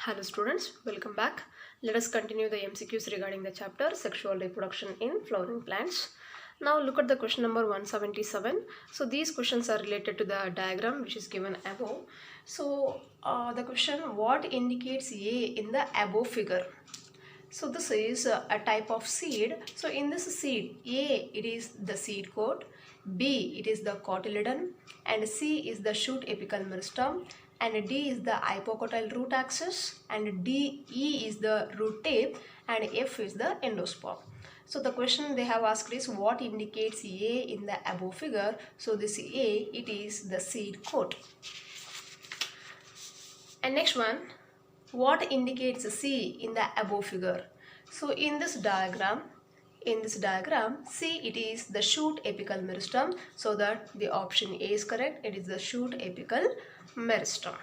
Hello students, welcome back. Let us continue the MCQs regarding the chapter Sexual Reproduction in Flowering Plants. Now look at the question number 177. So these questions are related to the diagram which is given above. So the question, what indicates A in the above figure? So this is a type of seed. So in this seed, A, it is the seed coat, B, it is the cotyledon, and C is the shoot apical meristem, and D is the hypocotyl root axis, and E is the root tip, and F is the endosperm. So the question they have asked is what indicates A in the above figure. So this A, it is the seed coat. And next one, what indicates C in the above figure? So in this diagram, C, it is the shoot apical meristem. So that the option A is correct. It is the shoot apical meristem.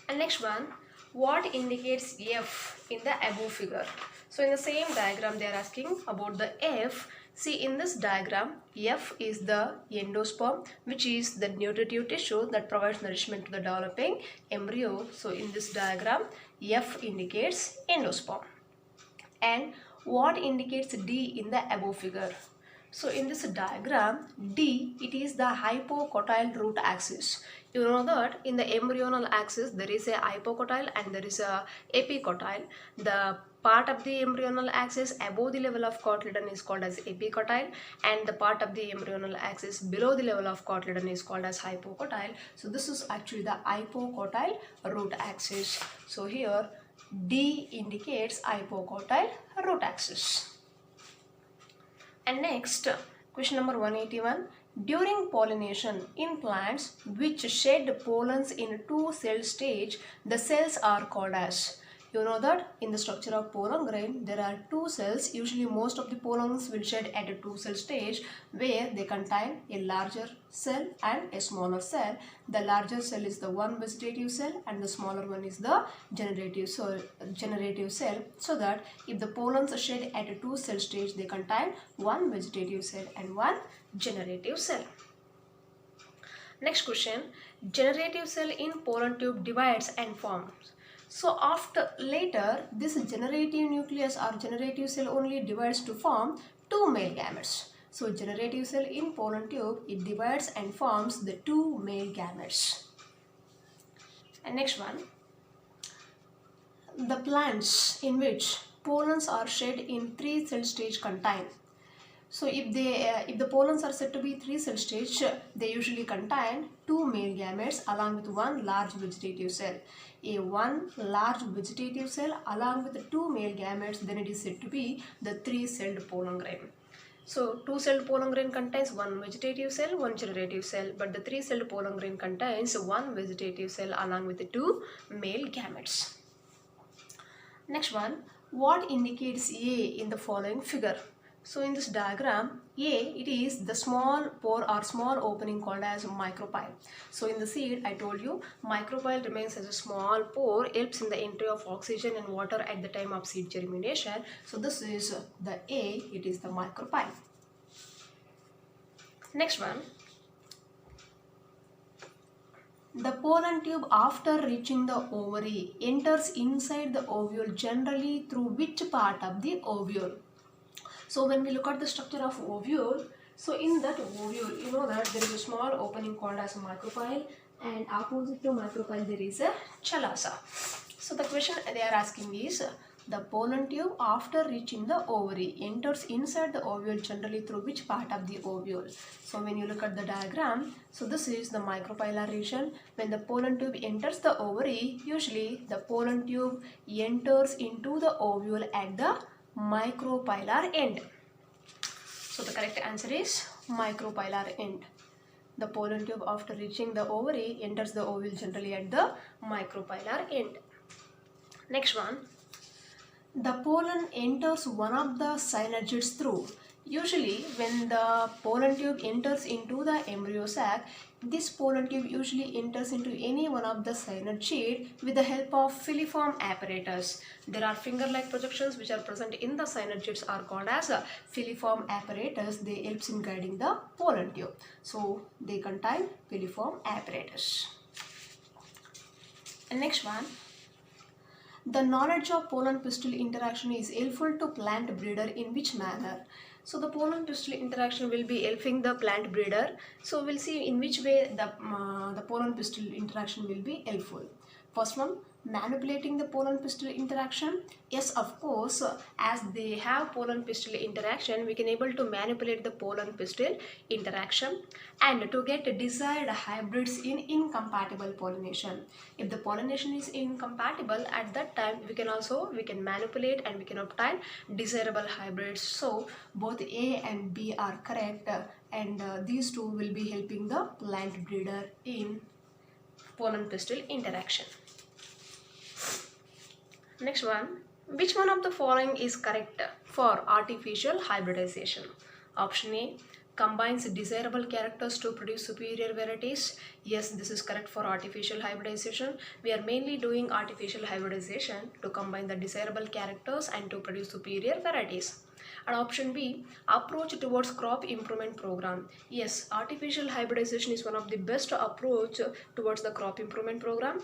And next one, what indicates F in the above figure? So in the same diagram they are asking about the F. See, in this diagram, F is the endosperm, which is the nutritive tissue that provides nourishment to the developing embryo. So in this diagram, F indicates endosperm. And what indicates D in the above figure? So in this diagram, D, it is the hypocotyl root axis. You know that in the embryonal axis there is a hypocotyl and there is a epicotyl. The part of the embryonal axis above the level of cotyledon is called as epicotyl, and the part of the embryonal axis below the level of cotyledon is called as hypocotyl. So this is actually the hypocotyl root axis. So here D indicates hypocotyl root axis. And next, question number 181. During pollination in plants which shed pollens in two-cell stage, the cells are called as. You know that in the structure of pollen grain, there are two cells. Usually most of the pollens will shed at a two-cell stage where they contain a larger cell and a smaller cell. The larger cell is the one vegetative cell and the smaller one is the generative cell. So that if the pollens are shed at a two-cell stage, they contain one vegetative cell and one generative cell. Next question, generative cell in pollen tube divides and forms. So after later, this generative nucleus or generative cell only divides to form two male gametes. So generative cell in pollen tube, it divides and forms the two male gametes. And next one, the plants in which pollens are shed in three-cell stage contain. So if the pollens are said to be three-cell stage, they usually contain two male gametes along with one large vegetative cell. One large vegetative cell along with the two male gametes, then it is said to be the three-celled pollen grain. So two-celled pollen grain contains one vegetative cell, one generative cell, but the three-celled pollen grain contains one vegetative cell along with the two male gametes. Next one, what indicates A in the following figure? So in this diagram, A, it is the small pore or small opening called as micropyle. So in the seed, I told you, micropyle remains as a small pore, helps in the entry of oxygen and water at the time of seed germination. So this is the A, it is the micropyle. Next one, the pollen tube after reaching the ovary enters inside the ovule generally through which part of the ovule? So when we look at the structure of ovule, so in that ovule, you know that there is a small opening called as a micropyle, and opposite to micropyle there is a chalosa. So the question they are asking is, the pollen tube after reaching the ovary enters inside the ovule generally through which part of the ovule? So when you look at the diagram, so this is the micropylar region. When the pollen tube enters the ovary, usually the pollen tube enters into the ovule at the micropylar end. So the correct answer is micropylar end. The pollen tube after reaching the ovary enters the ovule generally at the micropylar end. Next one, the pollen enters one of the synergids through. Usually when the pollen tube enters into the embryo sac, this pollen tube usually enters into any one of the synergid with the help of filiform apparatus. There are finger-like projections which are present in the synergids are called as a filiform apparatus. They helps in guiding the pollen tube. So they contain filiform apparatus. And next one, The knowledge of pollen-pistil interaction is helpful to plant breeder in which manner? So the pollen-pistil interaction will be helping the plant breeder. So we'll see in which way the pollen-pistil interaction will be helpful. First one, manipulating the pollen-pistil interaction. Yes, of course, as they have pollen-pistil interaction, we can able to manipulate the pollen-pistil interaction and to get desired hybrids in incompatible pollination. If the pollination is incompatible, at that time we can manipulate and we can obtain desirable hybrids. So both A and B are correct, and these two will be helping the plant breeder in pollen-pistil interaction. Next one, which one of the following is correct for artificial hybridization? Option A, combines desirable characters to produce superior varieties. Yes, this is correct for artificial hybridization. We are mainly doing artificial hybridization to combine the desirable characters and to produce superior varieties. And option B, approach towards crop improvement program. Yes, artificial hybridization is one of the best approach towards the crop improvement program.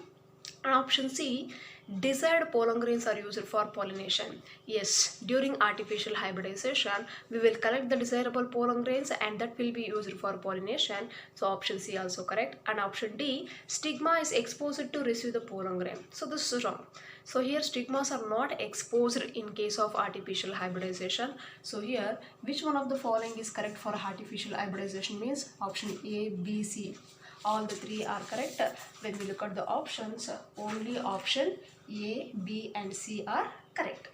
And option C, desired pollen grains are used for pollination. Yes, during artificial hybridization, we will collect the desirable pollen grains and that will be used for pollination. So option C also correct. And option D, stigma is exposed to receive the pollen grain. So this is wrong. So here stigmas are not exposed in case of artificial hybridization. So here, which one of the following is correct for artificial hybridization means option A, B, C. All the three are correct. When we look at the options, only option A, B and C are correct.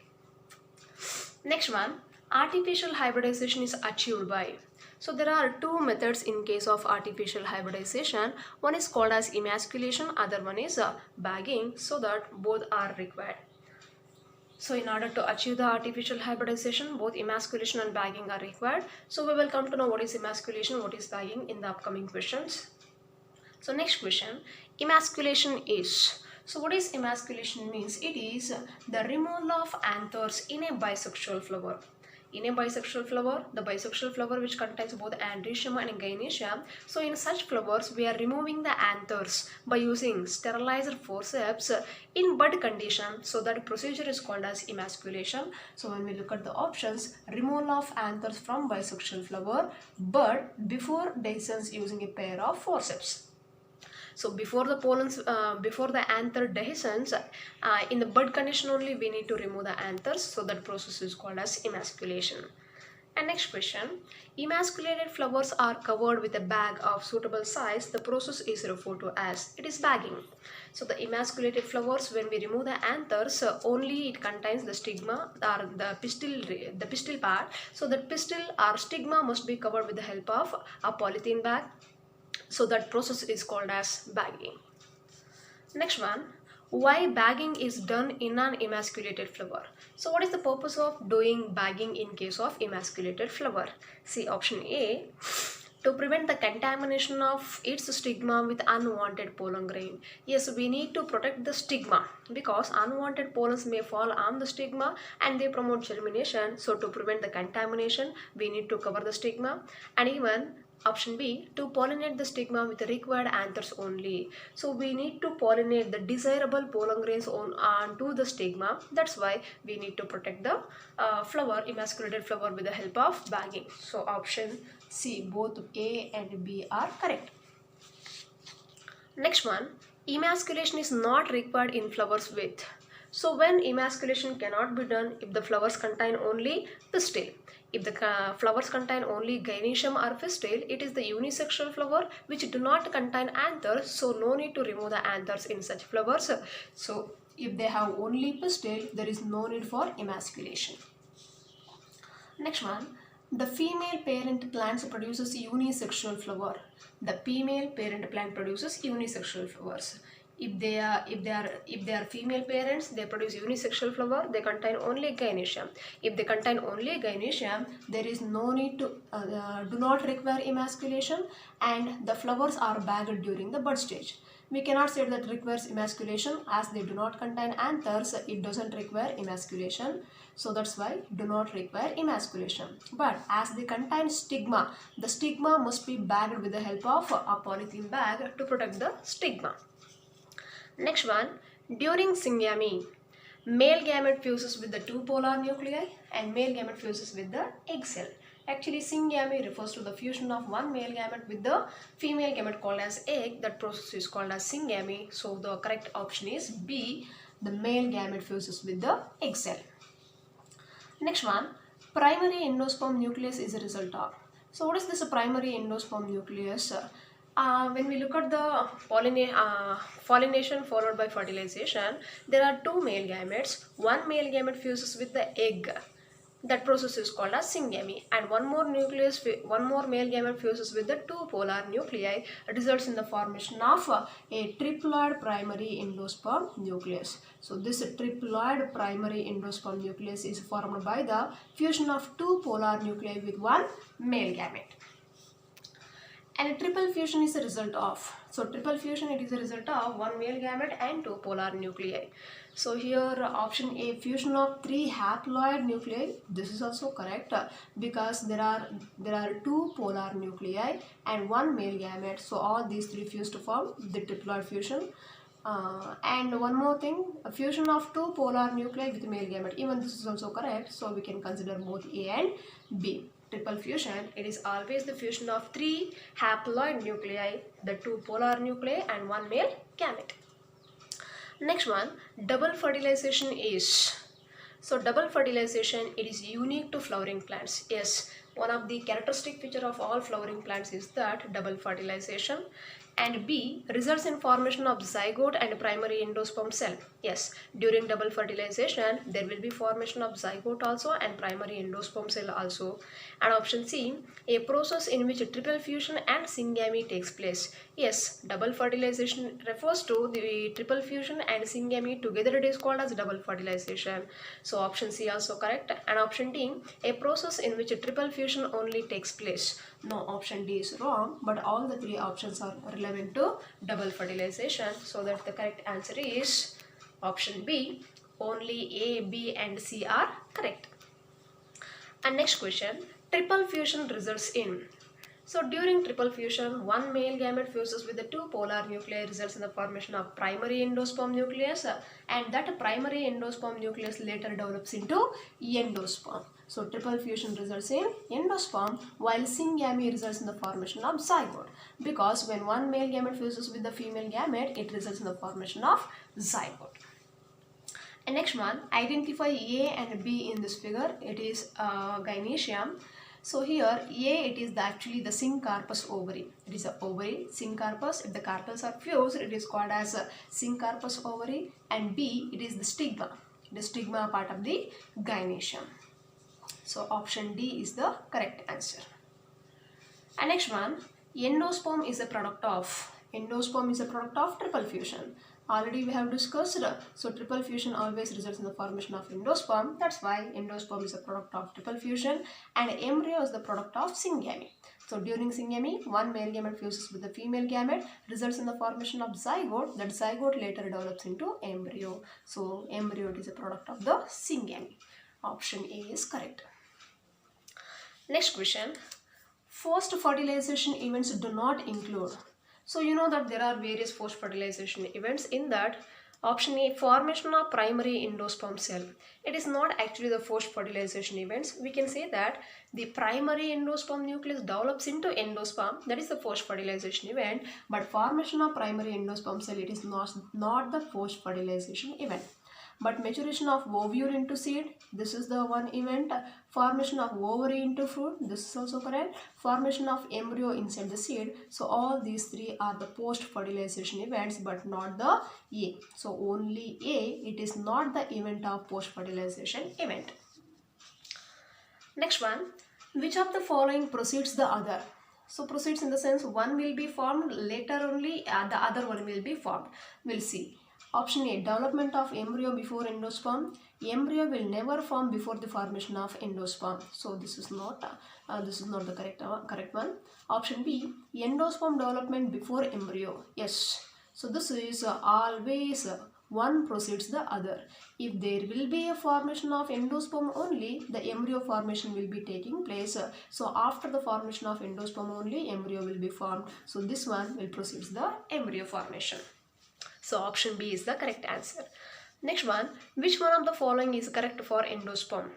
Next one, artificial hybridization is achieved by. So there are two methods in case of artificial hybridization. One is called as emasculation, other one is bagging, so that both are required. So in order to achieve the artificial hybridization, both emasculation and bagging are required. So we will come to know what is emasculation, what is bagging in the upcoming questions. So next question, emasculation is. So what is emasculation means? It is the removal of anthers in a bisexual flower. In a bisexual flower, the bisexual flower which contains both androecium and gynoecium. So in such flowers, we are removing the anthers by using sterilized forceps in bud condition. So that procedure is called as emasculation. So when we look at the options, removal of anthers from bisexual flower, but before dehiscence using a pair of forceps. So before the before the anther dehiscence, in the bud condition only we need to remove the anthers. So that process is called as emasculation. And next question, emasculated flowers are covered with a bag of suitable size. The process is referred to as, it is bagging. So the emasculated flowers, when we remove the anthers, only it contains the stigma or the pistil part. So that pistil or stigma must be covered with the help of a polythene bag. So that process is called as bagging. Next one, why bagging is done in an emasculated flower. So what is the purpose of doing bagging in case of emasculated flower? See option A, to prevent the contamination of its stigma with unwanted pollen grain. Yes, we need to protect the stigma because unwanted pollens may fall on the stigma and they promote germination. So to prevent the contamination, we need to cover the stigma. And even option B, to pollinate the stigma with the required anthers only. So we need to pollinate the desirable pollen grains onto the stigma. That's why we need to protect the emasculated flower with the help of bagging. So option C, both A and B are correct. Next one, emasculation is not required in flowers with. So when emasculation cannot be done if the flowers contain only pistil. If the flowers contain only gynoecium or pistil, it is the unisexual flower which do not contain anthers, so no need to remove the anthers in such flowers. So if they have only pistil, there is no need for emasculation. Next one, the female parent plant produces unisexual flower. The female parent plant produces unisexual flowers. If they are female parents, they produce unisexual flower. They contain only gynoecium. If they contain only gynoecium, there is no need to do not require emasculation, and the flowers are bagged during the bud stage. We cannot say that requires emasculation as they do not contain anthers. It doesn't require emasculation. So that's why do not require emasculation. But as they contain stigma, the stigma must be bagged with the help of a polythene bag to protect the stigma. Next one, during syngamy, Male gamete fuses with the two polar nuclei and male gamete fuses with the egg cell. Actually, syngamy refers to the fusion of one male gamete with the female gamete called as egg. That process is called as syngamy. So the correct option is B. The male gamete fuses with the egg cell. Next one, primary endosperm nucleus is a result of. So what is this primary endosperm nucleus? When we look at the pollination followed by fertilization, there are two male gametes. One male gamete fuses with the egg. That process is called as syngamy, and one more male gamete fuses with the two polar nuclei, results in the formation of a triploid primary endosperm nucleus. So this triploid primary endosperm nucleus is formed by the fusion of two polar nuclei with one male gamete. And a triple fusion is a result of. So triple fusion, it is a result of one male gamete and two polar nuclei. So here option A, fusion of three haploid nuclei. This is also correct because there are two polar nuclei and one male gamete. So all these three fuse to form the triploid fusion. And one more thing, a fusion of two polar nuclei with male gamete. Even this is also correct. So we can consider both A and B. Triple fusion, it is always the fusion of three haploid nuclei, the two polar nuclei and one male gamete. Next one, double fertilization is. So double fertilization, it is unique to flowering plants. Yes, one of the characteristic feature of all flowering plants is that double fertilization. And B, results in formation of zygote and primary endosperm cell. Yes, during double fertilization, there will be formation of zygote also and primary endosperm cell also. And option C, a process in which triple fusion and syngamy takes place. Yes, double fertilization refers to the triple fusion and syngamy together, it is called as double fertilization. So option C also correct. And option D, a process in which a triple fusion only takes place. No, option D is wrong, but all the three options are relevant to double fertilization. So that the correct answer is option B. Only A, B and C are correct. And next question, triple fusion results in. So during triple fusion, one male gamete fuses with the two polar nuclei, results in the formation of primary endosperm nucleus, and that primary endosperm nucleus later develops into endosperm. So triple fusion results in endosperm, while syngamy results in the formation of zygote, because when one male gamete fuses with the female gamete, it results in the formation of zygote. And next one, identify A and B in this figure. It is gynoecium. So here A, it is actually the syncarpus ovary. It is a ovary, syncarpus. If the carpels are fused, it is called as a syncarpus ovary. And B, it is the stigma part of the gynoecium. So option D is the correct answer. And next one, endosperm is a product of. Endosperm is a product of triple fusion. Already we have discussed. So triple fusion always results in the formation of endosperm. That's why endosperm is a product of triple fusion, and embryo is the product of syngamy. So during syngamy, one male gamete fuses with the female gamete, results in the formation of zygote. That zygote later develops into embryo. So embryo is a product of the syngamy. Option A is correct. Next question, forced fertilization events do not include. So you know that there are various forced fertilization events. In that, option A, formation of primary endosperm cell. It is not actually the forced fertilization events. We can say that the primary endosperm nucleus develops into endosperm. That is the forced fertilization event. But formation of primary endosperm cell, it is not the forced fertilization event. But maturation of ovule into seed, this is the one event. Formation of ovary into fruit, this is also correct. Formation of embryo inside the seed. So all these three are the post fertilization events, but not the A. So only A, it is not the event of post fertilization event. Next one, which of the following precedes the other? So proceeds in the sense one will be formed later only, the other one will be formed. We'll see. Option A, development of embryo before endosperm. Embryo will never form before the formation of endosperm. So this is not the correct one. Option B, endosperm development before embryo. Yes. So this is always one precedes the other. If there will be a formation of endosperm only, the embryo formation will be taking place. So after the formation of endosperm only, embryo will be formed. So this one will precedes the embryo formation. So option B is the correct answer. Next one, which one of the following is correct for endosperm?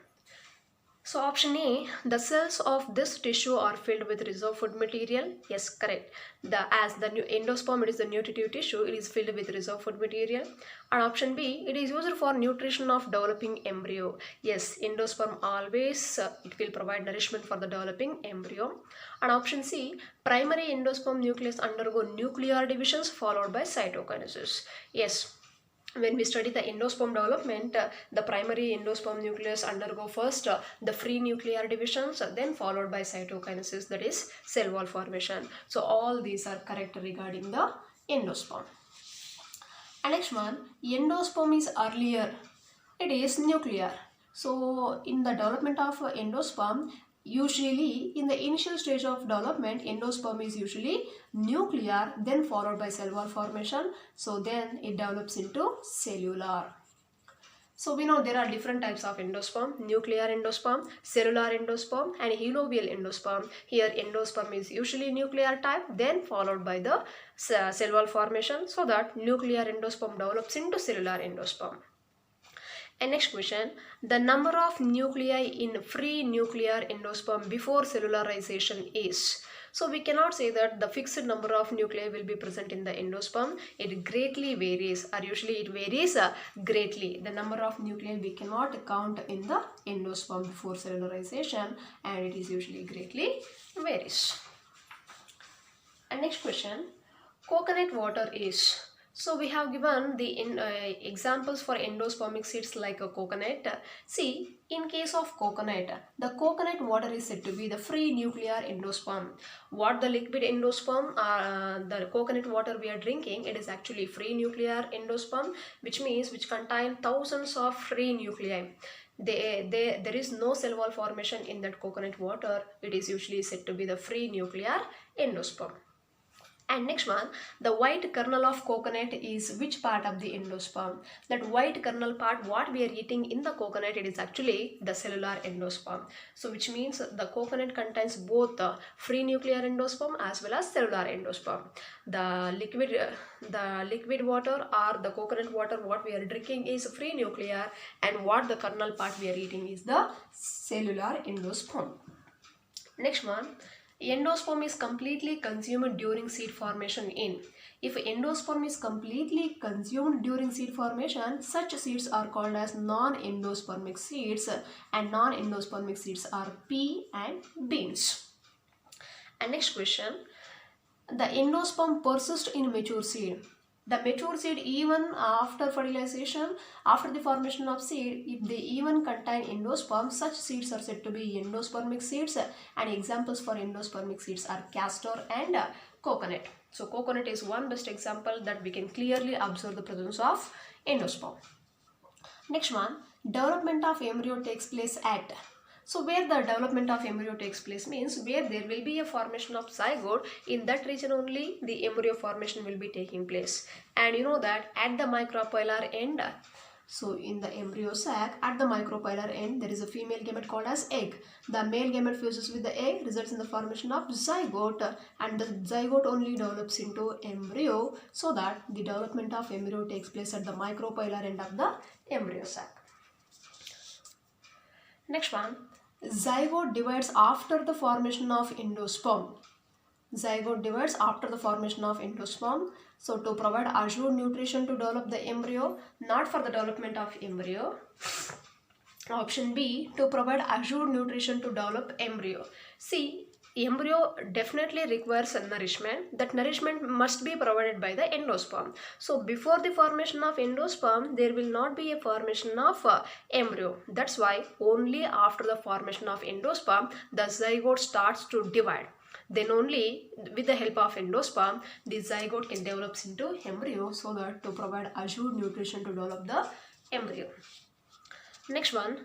So option A, the cells of this tissue are filled with reserve food material. Yes, correct. As the new endosperm, it is the nutritive tissue, it is filled with reserve food material. And option B, it is used for nutrition of developing embryo. Yes, endosperm always it will provide nourishment for the developing embryo. And option C, primary endosperm nucleus undergo nuclear divisions followed by cytokinesis. Yes. When we study the endosperm development, the primary endosperm nucleus undergo first the free nuclear divisions, then followed by cytokinesis, that is cell wall formation. So all these are correct regarding the endosperm. And next one, endosperm is earlier, it is nuclear. So in the development of endosperm, usually in the initial stage of development, endosperm is usually nuclear, then followed by cell wall formation. So then it develops into cellular. So we know there are different types of endosperm: nuclear endosperm, cellular endosperm, and helobial endosperm. Here endosperm is usually nuclear type, then followed by the cell wall formation, so that nuclear endosperm develops into cellular endosperm. And next question, the number of nuclei in free nuclear endosperm before cellularization is. So we cannot say that the fixed number of nuclei will be present in the endosperm. It greatly varies, or usually it varies greatly. The number of nuclei we cannot count in the endosperm before cellularization, and it is usually greatly varies. And next question, coconut water is. So we have given the examples for endospermic seeds like a coconut. See, in case of coconut, the coconut water is said to be the free nuclear endosperm. What the liquid endosperm, the coconut water we are drinking, it is actually free nuclear endosperm, which means which contain thousands of free nuclei. There is no cell wall formation in that coconut water. It is usually said to be the free nuclear endosperm. And next one, the white kernel of coconut is which part of the endosperm? That white kernel part, what we are eating in the coconut, it is actually the cellular endosperm. So which means the coconut contains both the free nuclear endosperm as well as cellular endosperm. The liquid water or the coconut water what we are drinking is free nuclear, and what the kernel part we are eating is the cellular endosperm. Next one, endosperm is completely consumed during seed formation in. If endosperm is completely consumed during seed formation, such seeds are called as non-endospermic seeds, and non-endospermic seeds are pea and beans. And next question, the endosperm persists in mature seed. The mature seed, even after fertilization, after the formation of seed, if they even contain endosperm, such seeds are said to be endospermic seeds, and examples for endospermic seeds are castor and coconut. So coconut is one best example that we can clearly observe the presence of endosperm. Next one, development of embryo takes place at. So where the development of embryo takes place means where there will be a formation of zygote, in that region only the embryo formation will be taking place. And you know that at the micropylar end, so in the embryo sac, at the micropylar end, there is a female gamete called as egg. The male gamete fuses with the egg, results in the formation of zygote, and the zygote only develops into embryo, so that the development of embryo takes place at the micropylar end of the embryo sac. Next one, zygote divides after the formation of endosperm. Zygote divides after the formation of endosperm. So to provide assured nutrition to develop the embryo, not for the development of embryo. Option B, to provide assured nutrition to develop embryo. See, embryo definitely requires nourishment. That nourishment must be provided by the endosperm. So before the formation of endosperm, there will not be a formation of embryo. That's why only after the formation of endosperm, the zygote starts to divide. Then only with the help of endosperm, the zygote can develop into embryo, so that to provide assured nutrition to develop the embryo. Next one,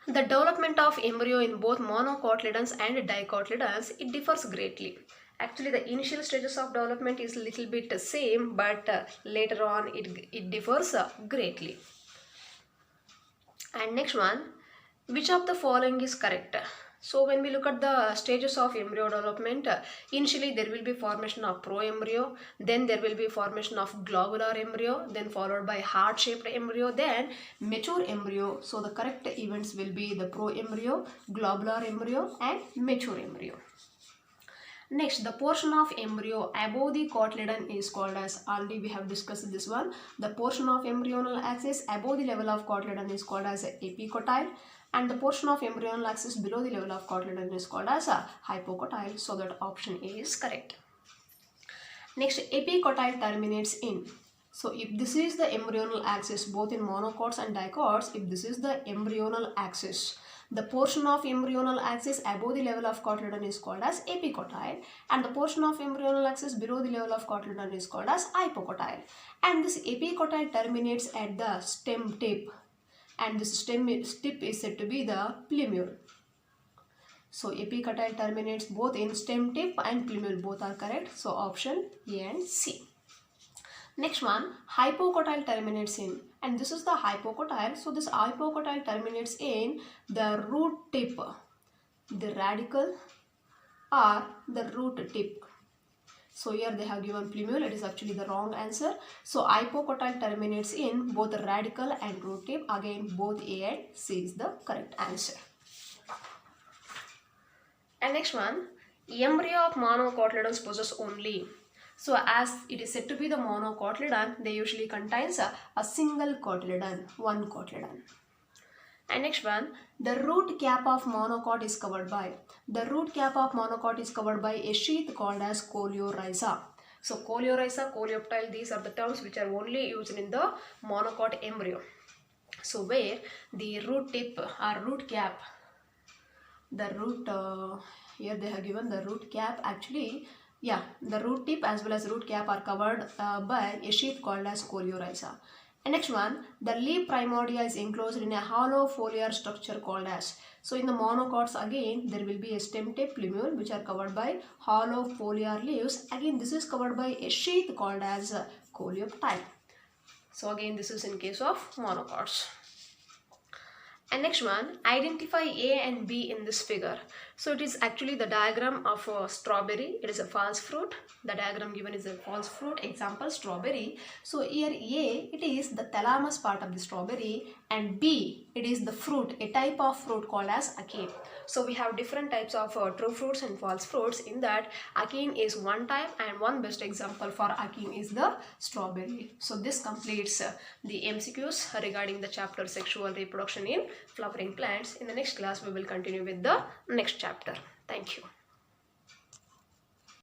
the development of embryo in both monocotyledons and dicotyledons, it differs greatly. Actually, the initial stages of development is little bit same, but later on it differs greatly. And next one, which of the following is correct? So when we look at the stages of embryo development, initially there will be formation of proembryo, then there will be formation of globular embryo, then followed by heart-shaped embryo, then mature embryo. So the correct events will be the proembryo, globular embryo and mature embryo. Next, the portion of embryo above the cotyledon is called as, already we have discussed this one, the portion of embryonal axis above the level of cotyledon is called as epicotyle, and the portion of embryonal axis below the level of cotyledon is called as a hypocotyle. So that option A is correct. Next, epicotyle terminates in. So if this is the embryonal axis both in monocots and dicots, if this is the embryonal axis, the portion of embryonal axis above the level of cotyledon is called as epicotyle, and the portion of embryonal axis below the level of cotyledon is called as hypocotyle. And this epicotyle terminates at the stem tip, and this stem tip is said to be the plumule. So epicotyle terminates both in stem tip and plumule, both are correct. So option A and C. Next one, hypocotyle terminates in, and this is the hypocotyle. So this hypocotyle terminates in the root tip, the radicle or the root tip. So here they have given plumule, it is actually the wrong answer. So hypocotyle terminates in both the radicle and root tip. Again, both A and C is the correct answer. And next one, embryo of monocotyledons possess only. So as it is said to be the monocotyledon, they usually contains a single cotyledon, one cotyledon. And next one, the root cap of monocot is covered by. The root cap of monocot is covered by a sheath called as coleorhiza. So coleorhiza, coleoptile, these are the terms which are only used in the monocot embryo. So where the root tip or root cap, the root, here they have given the root cap actually, yeah, the root tip as well as root cap are covered by a sheath called as coleorhiza. And next one, the leaf primordia is enclosed in a hollow foliar structure called as. So in the monocots again there will be a stem tip plumule which are covered by hollow foliar leaves. Again this is covered by a sheath called as coleoptile. So again this is in case of monocots. And next one, identify A and B in this figure. So it is actually the diagram of a strawberry. It is a false fruit. The diagram given is a false fruit. Example, strawberry. So here A, it is the thalamus part of the strawberry, and B, it is the fruit, a type of fruit called as achene. So we have different types of true fruits and false fruits. In that, achene is one type, and one best example for achene is the strawberry. So this completes the MCQs regarding the chapter sexual reproduction in flowering plants. In the next class, we will continue with the next chapter. Thank you.